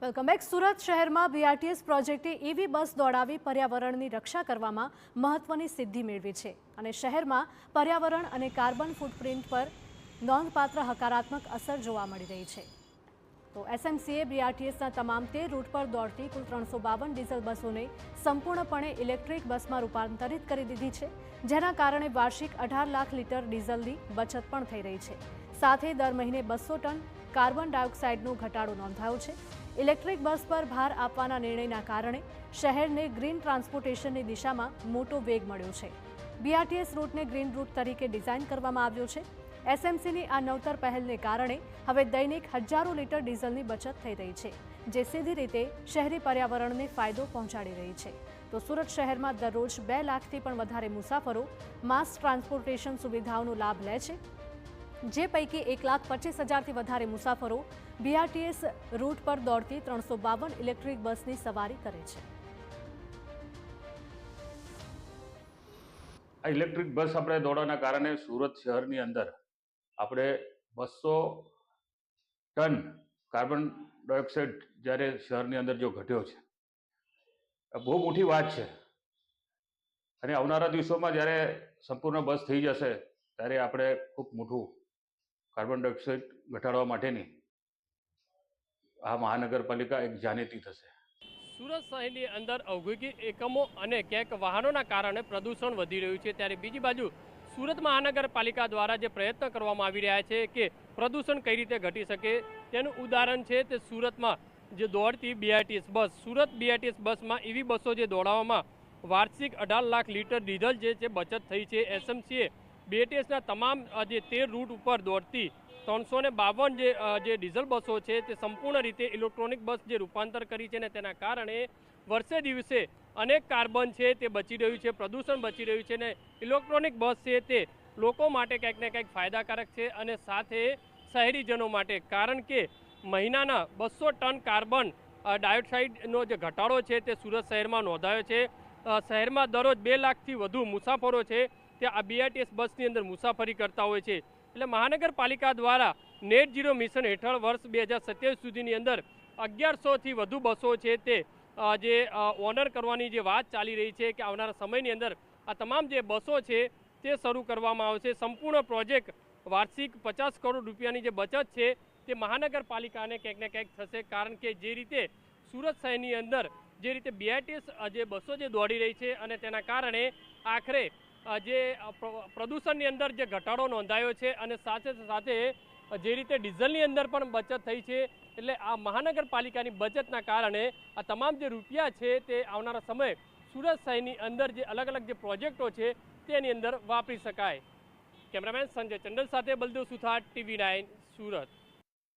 Welcome back. Surat શહેરમાં BRTS પ્રોજેક્ટે EV બસ દોડાવી પર્યાવરણની રક્ષા કરવામાં મહત્વની સિદ્ધિ મેળવી છે અને શહેરમાં પર્યાવરણ અને કાર્બન ફૂટપ્રિન્ટ પર નોંધપાત્ર હકારાત્મક અસર જોવા મળી રહી છે। તો એસએમસીએ બીઆરટીએસના તમામ 13 રૂટ પર દોડતી કુલ 352 ડીઝલ બસોને સંપૂર્ણપણે ઇલેક્ટ્રિક બસમાં રૂપાંતરિત કરી દીધી છે, જેના કારણે વાર્ષિક 18 લાખ લીટર ડીઝલની બચત પણ થઈ રહી છે। સાથે દર મહિને 200 ટન કાર્બન ડાયોક્સાઇડનો ઘટાડો નોંધાયો છે। ઇલેક્ટ્રિક બસ પર ભાર આપવાના નિર્ણયના કારણે શહેરને ગ્રીન ટ્રાન્સપોર્ટેશનની દિશામાં મોટો વેગ મળ્યો છે। બીઆરટીએસ રૂટને ગ્રીન રૂટ તરીકે ડિઝાઇન કરવામાં આવ્યો છે। એસએમસીની આ નવતર પહેલને કારણે હવે દૈનિક હજારો લીટર ડીઝલની બચત થઈ રહી છે, જે સીધી રીતે શહેરી પર્યાવરણને ફાયદો પહોંચાડી રહી છે। તો સુરત શહેરમાં દરરોજ 2 લાખથી પણ વધારે મુસાફરો માસ ટ્રાન્સપોર્ટેશન સુવિધાઓનો લાભ લે છે, જે પૈકી 1,25,000થી વધારે મુસાફરો બીઆરટીએસ રૂટ પર દોડતી 352 ઇલેક્ટ્રિક બસની સવારી કરે છે। આ ઇલેક્ટ્રિક બસ આપણે દોડવાના કારણે સુરત શહેરની અંદર આપણે 200 ટન કાર્બન ડાયોક્સાઇડ જ્યારે શહેરની અંદર જો ઘટ્યો છે, બહુ મોટી વાત છે। અને આવનારા દિવસોમાં જ્યારે સંપૂર્ણ બસ થઈ જશે ત્યારે આપણે ખૂબ મોટું કાર્બન ડાયોક્સાઇડ ઘટાડવા માટેની આ મહાનગરપાલિકા એક જાણીતી થશે। સુરત શહેરની અંદર ઔદ્યોગિક એકમો અને ક્યાંક વાહનોના કારણે પ્રદૂષણ વધી રહ્યું છે, ત્યારે બીજી બાજુ સુરત મહાનગરપાલિકા દ્વારા જે પ્રયત્ન કરવામાં આવી રહ્યા છે કે પ્રદૂષણ કઈ રીતે ઘટી શકે તેનું ઉદાહરણ છે તે સુરતમાં જે દોડતી બીઆરટીએસ બસ। સુરત બીઆરટીએસ બસમાં એવી બસો જે દોડાવવામાં વાર્ષિક 18 લાખ લીટર ડીઝલ જે બચત થઈ છે। એસએમસીએ બીઆરટીએસના તમામ જે 13 રૂટ ઉપર દોડતી 352 જે ડીઝલ બસો છે તે સંપૂર્ણ રીતે ઇલેક્ટ્રોનિક બસ જે રૂપાંતર કરી છે ને તેના કારણે વર્ષે દિવસે અનેક કાર્બન છે તે બચી રહ્યું છે, પ્રદૂષણ બચી રહ્યું છે ને ઇલેક્ટ્રોનિક બસ છે તે લોકો માટે કંઈક ને કંઈક ફાયદાકારક છે અને સાથે શહેરીજનો માટે, કારણ કે મહિનાના 200 ટન કાર્બન ડાયોક્સાઇડનો જે ઘટાડો છે તે સુરત શહેરમાં નોંધાયો છે। શહેરમાં દરરોજ 2 લાખથી વધુ મુસાફરો છે તે આ બીઆરટીએસ બસની અંદર મુસાફરી કરતા હોય છે। એટલે મહાનગરપાલિકા દ્વારા નેટ ઝીરો મિશન હેઠળ વર્ષ 2027 સુધીની અંદર 1100થી વધુ બસો છે તે જે ઓનર કરવાની જે વાત ચાલી રહી છે કે આવનારા સમયની અંદર આ તમામ જે બસો છે તે શરૂ કરવામાં આવશે। સંપૂર્ણ પ્રોજેક્ટ વાર્ષિક 50 કરોડ રૂપિયાની જે બચત છે તે મહાનગરપાલિકાને ક્યાંક ને ક્યાંક થશે, કારણ કે જે રીતે સુરત શહેરની અંદર જે રીતે બીઆરટીએસ જે બસો જે દોડી રહી છે અને તેના કારણે આખરે જે પ્રદૂષણની અંદર જે ઘટાડો નોંધાયો છે અને સાથે સાથે જે રીતે ડીઝલની અંદર પણ બચત થઈ છે, એટલે આ મહાનગરપાલિકાની બચતના કારણે આ તમામ જે રૂપિયા છે તે આવનારા સમયે સુરત શહેરની અંદર જે અલગ અલગ જે પ્રોજેક્ટો છે તેની અંદર વાપરી શકાય। કેમેરામેન સંજય ચંડલ સાથે બલદેવ સુથાર, TV9 સુરત।